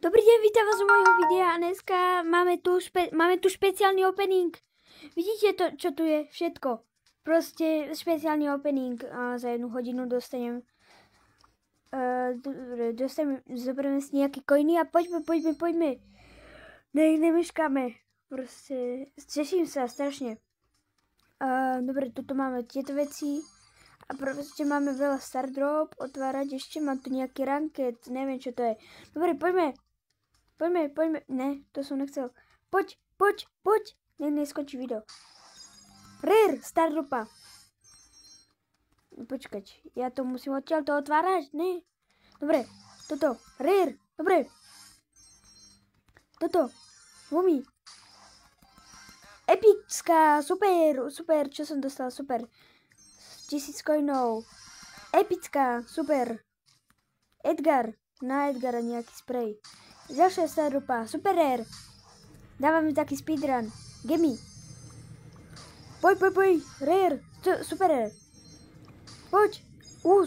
Dobrý deň, vítam vás u mojho videa a dneska máme tu špeciálny opening. Vidíte to, čo tu je? Všetko. Proste špeciálny opening a za 1 hodinu dostanem. Zoberieme si nejaké coiny a poďme. Nemeškáme. Proste teším sa strašne. Dobre, tuto máme tieto veci. A proste máme veľa star drop otvárať, ešte mám tu nejaký ranket, neviem čo to je. Dobre, poďme. Ne, to som nechcel. Poď. Neskončí video. Rare, star dropa. Počkať, ja to musím odtiaľ to otvárať, ne? Dobre, toto, rare, dobre. Toto, Lumi. Epická, super, čo som dostal, super. 1000 coinov. Epická, super. Edgar, na Edgara nejaký sprej. Ďalšia star dropa, super rare. Dávame taký speedrun. Gimme. Poď, rare, super rare. Poď.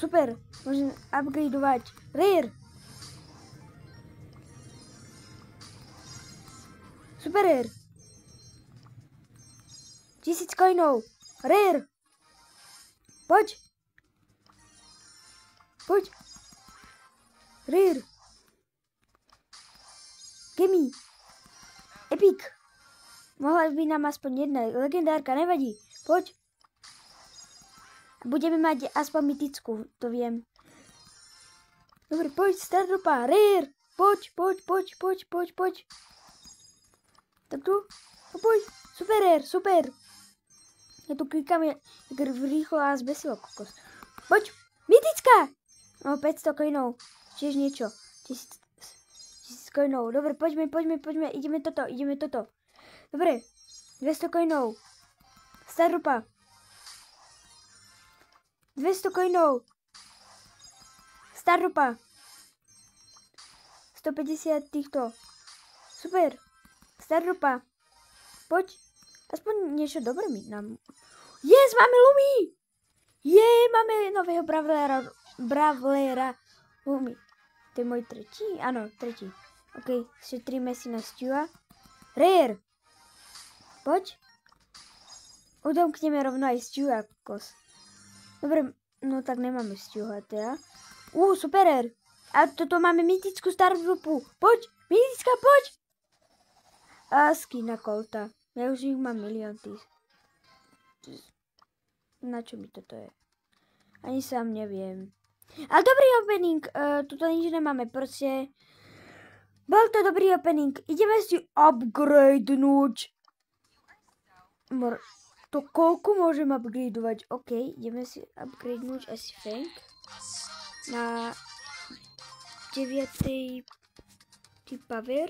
Super. Môžem upgradeovať. Rare. Super rare. 1000 coinov. Rare. Poď. Rare. Gimme. Epic. Mohla by nám aspoň jedna legendárka, nevadí. Poď. Budeme mať aspoň mytickú, to viem. Dobre, poď, star dropa. Rare. Poď. Tak tu. Poď. Super rare, super. Ja tu klikám, rýchlo a zbesilo kokos. Poď, mytická! No, 500 coinov, tiež niečo. 1000 coinov, dobre, poďme, ideme toto. Dobre, 200 coinov. Star dropa. 200 coinov. Star dropa. 150 týchto. Super. Star dropa. Poď. Aspoň niečo dobré mi nám... Yes, máme Lumi! Máme nového Bravlera Lumi. To je môj tretí? Áno, tretí. OK, šetríme si na Stewa. Rare! Poď. Udomkneme rovno aj Stewa, kokos. Dobre, no tak nemáme Stewa teda. Super rare! A toto máme mytickú star dropu. Poď! Mytická, poď! A skin na Colta. Ja už ich mám milión tých. Na čo mi toto je? Ani sám neviem. Ale dobrý opening. Tuto nič nemáme. Proste. Bol to dobrý opening. Ideme si upgradenúť. To koľko môžem upgradeovať? OK, ideme si upgradenúť asi Fang. Na 9. power.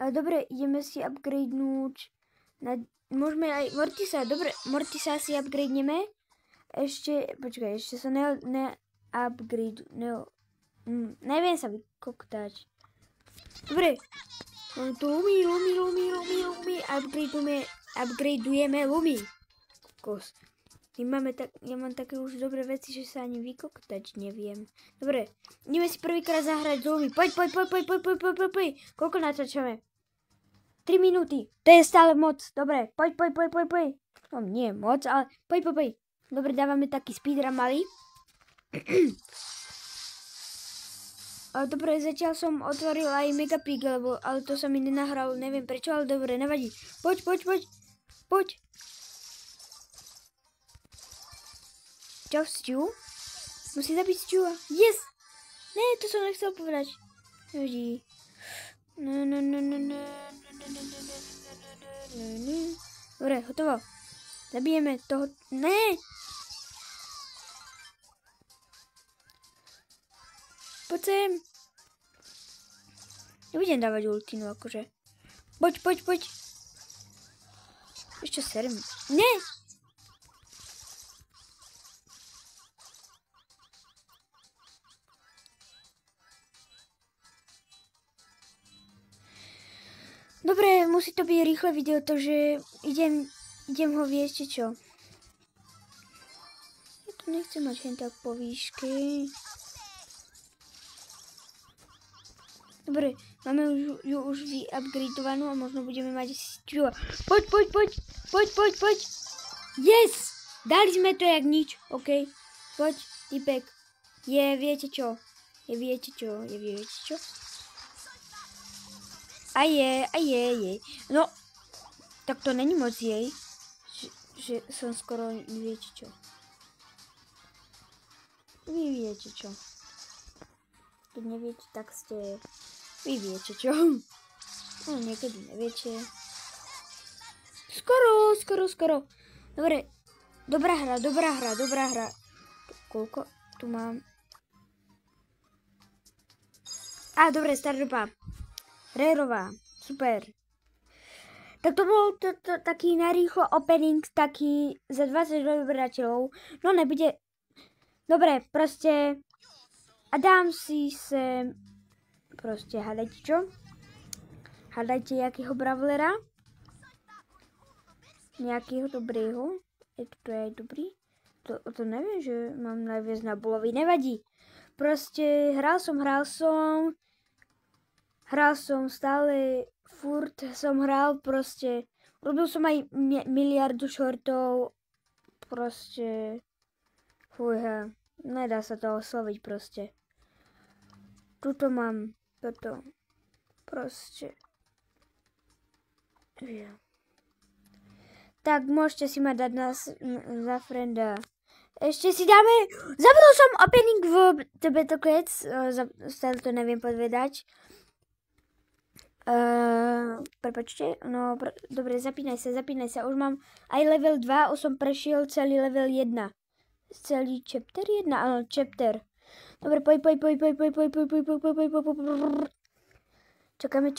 Dobre, ideme si upgradenúť na... Môžeme aj Mortisa, dobre, Mortisa si upgradeneme. Počkaj, ešte sa neviem sa vykoktať. Dobre, mám tu Lumi, upgradeujeme Lumi. Kokos. Ja mám také už dobré veci, že sa ani vykoktať neviem. Dobre, ideme si prvýkrát zahrať z Lumi. Poď. Koľko natáčame? 3 minúty. To je stále moc. Dobre, poď. No nie moc, ale poď. Dobre, dávame taký speedrun malý. Dobre, zatiaľ som otvoril aj Megapig, ale to sa mi nenahralo, neviem prečo, ale dobre, nevadí. Poď. Čau, Stu. Musí zabiť Stua. Yes! Ne, to som nechcel povedať. Nevadí. No. Dobre, hotovo. Zabijeme toho... Ne! Poď sem. Nebudem dávať ultinu, akože. Poď. Ešte serem. Ne! Dobre, musí to byť rýchle video, takže idem ho viesť, čo. Ja tu nechcem mať hen tak po výške. Dobre, máme ju už vyupgradeovanú a možno budeme mať čo. Poď. Yes! Dali sme to jak nič, OK? Poď, typek. Viete čo? A je. No, tak to není moc jej, že som skoro, viete čo. Vy viete čo. Keď neviete, tak ste... Vy viete čo. No, niekedy neviete. Skoro. Dobre. Dobrá hra. Koľko tu mám? Dobre, stardoba. Rareová. Super. Tak to bol taký narýchlo opening, taký za 20 odberateľov. No nebude... Dobre, proste... A dám si sem... Proste, hádajte čo? Hádajte jakého brawlera? Nejakého dobrého? To je dobrý? To neviem, že mám najviac na bulovi. Nevadí. Proste hral som stále, furt som hral, proste. Robil som aj miliardu shortov. Proste. Fúha. Nedá sa to osloviť proste. Tuto mám toto. Proste. Tak môžete si ma dať za frenda. Ešte si dáme... Zabudol som opening v Battle Cats. Stále to neviem povedať. Prepačte. No, dobre, zapínaj sa. Už mám aj level 2. Už som prešiel celý level 1. Celý chapter 1? Áno, chapter. Dobre, poj. Čakáme,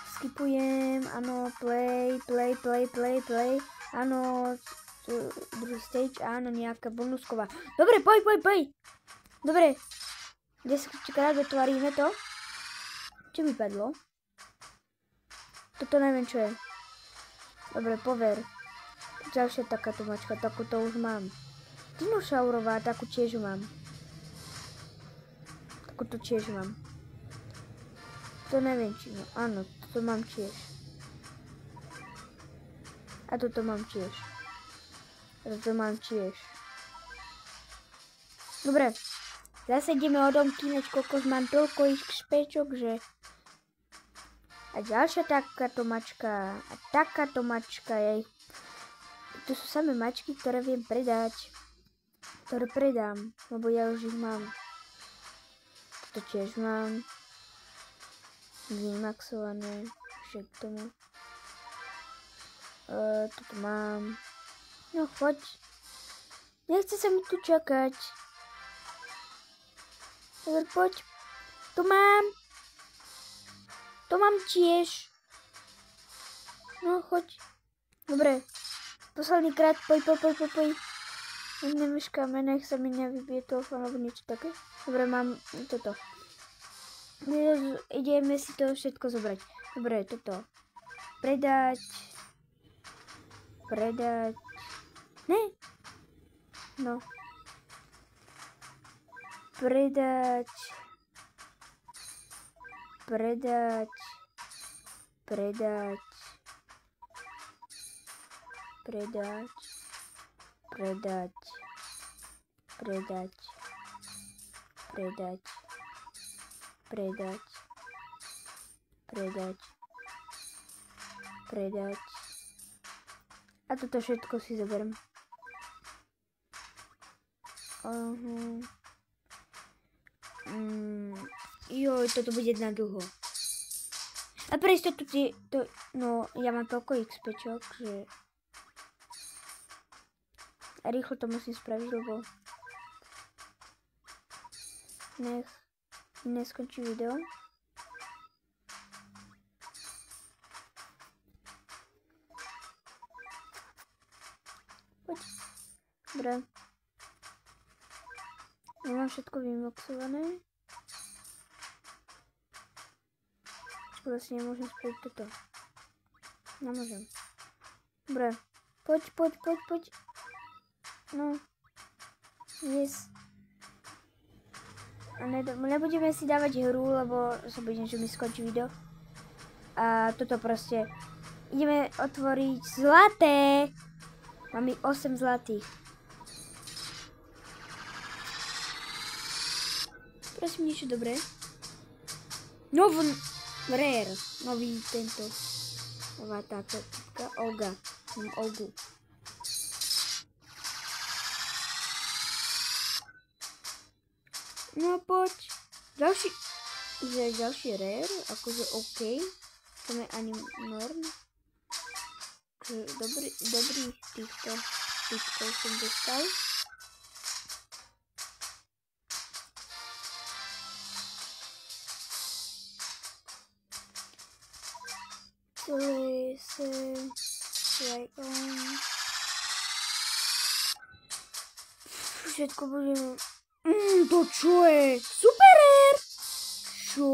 skipujem, áno, play, áno, druhý stage, áno, nejaká bonusková. Dobre, poj. Dobre, 10 krát otvoríme to. Čo mi padlo? Toto neviem, čo je. Dobre, pover. Ďalšia takáto mačka, takúto už mám. Dinošaurová, takú tiež mám. To neviem, či no. Áno, toto mám tiež. A toto mám tiež. Dobre. Zase ideme odomkýnať, koľko mám toľko ich špečok, že... A ďalšia takáto mačka. To sú samé mačky, ktoré viem predať. Ktoré predám, lebo ja už ich mám. To tiež mám. Vymaxované. Však tomu. Toto mám. No choď. Nechce sa mi tu čakať. Dobre, poď. To mám tiež. No choď. Dobre. Posledný krát. Poj. Nemeškáme, nech sa mi nevybije telefón alebo niečo také. Dobre, mám toto. Ideme si to všetko zobrať. Dobre, toto. Predať. Ne. No. Predať. A toto všetko si zoberiem. Joj, toto bude na dlho. A pre istotu no, ja mám toľko XPčok, že... A rýchlo to musím spraviť, lebo... Nech neskončí video. Poď. Dobre. Ja mám všetko vymoxované. Vlastne nemôžem spraviť toto. Nemôžem. Dobre. Poď. No. Yes. nebudeme si dávať hru, lebo sa budem, že mi skončí video. A toto proste. Ideme otvoriť zlaté. Máme 8 zlatých. Prosím, niečo dobré. Rare. Nový tento. Nová táto. Olga. Mám Olgu. No poď. Ďalší rare, akože OK. To je ani norm. Dobrý týchto som dostal. Celé se like všetko budeme. To čo je? Super! Čo?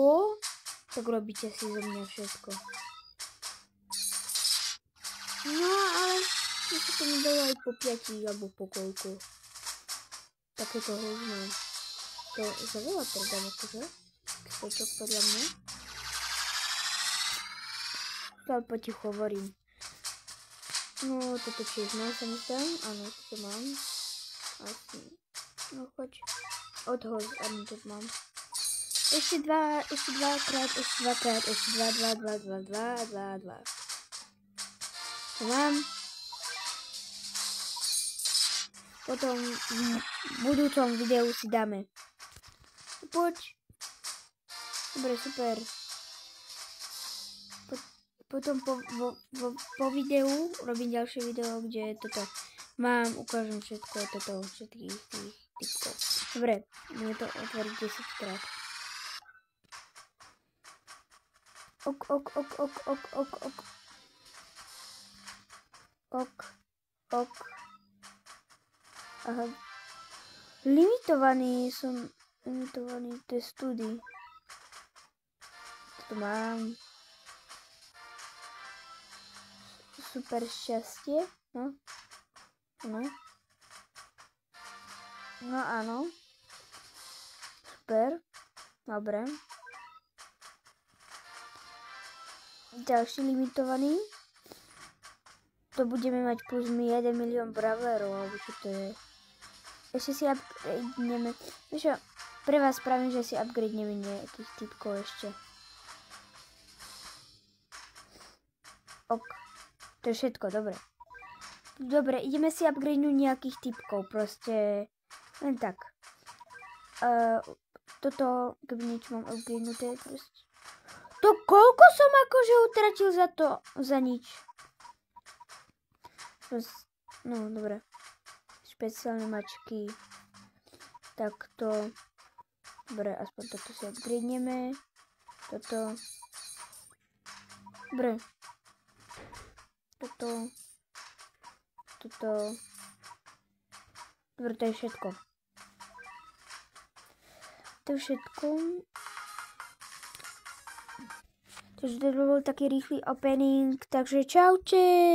Tak robíte si zo mňa všetko. No ale my sa to mi dalo aj po 5 alebo po koľko. Takéto hovno. To za veľa predám akože. Spečok podľa mňa. Ale potichu hovorím. No toto tiež mám, sa mi zdá. Áno, toto mám. Asi. No choď. Odhoz, áno, to mám. Ešte dvakrát. To mám. Potom v budúcom videu si dáme. Poď. Dobre, super. Potom po videu robím ďalšie video, kde toto mám, ukážem všetko, všetkých tých typkov. Dobre, budeme to otvoriť 10 krát. Ok. Aha. Limitovaný, to je studii. To mám. Super šťastie, no. No áno. Super. Dobre. Ďalší limitovaný. To budeme mať plus 1 milión braverov, alebo čo to je. Ešte si upgradeneme. Pre vás spravím, že si upgradeneme nejakých typkov ešte. Ok. To je všetko, dobre. Dobre, ideme si upgradenúť nejakých typkov, proste len tak. Toto, keby niečo mám upgradenuté, proste. To koľko som akože utratil za nič? No, dobre. Špeciálne mačky. Takto. Dobre, aspoň toto si upgradeneme. Toto. Dobre. Toto. Dobre, to je všetko. Takže to bol taký rýchly opening, takže čaute.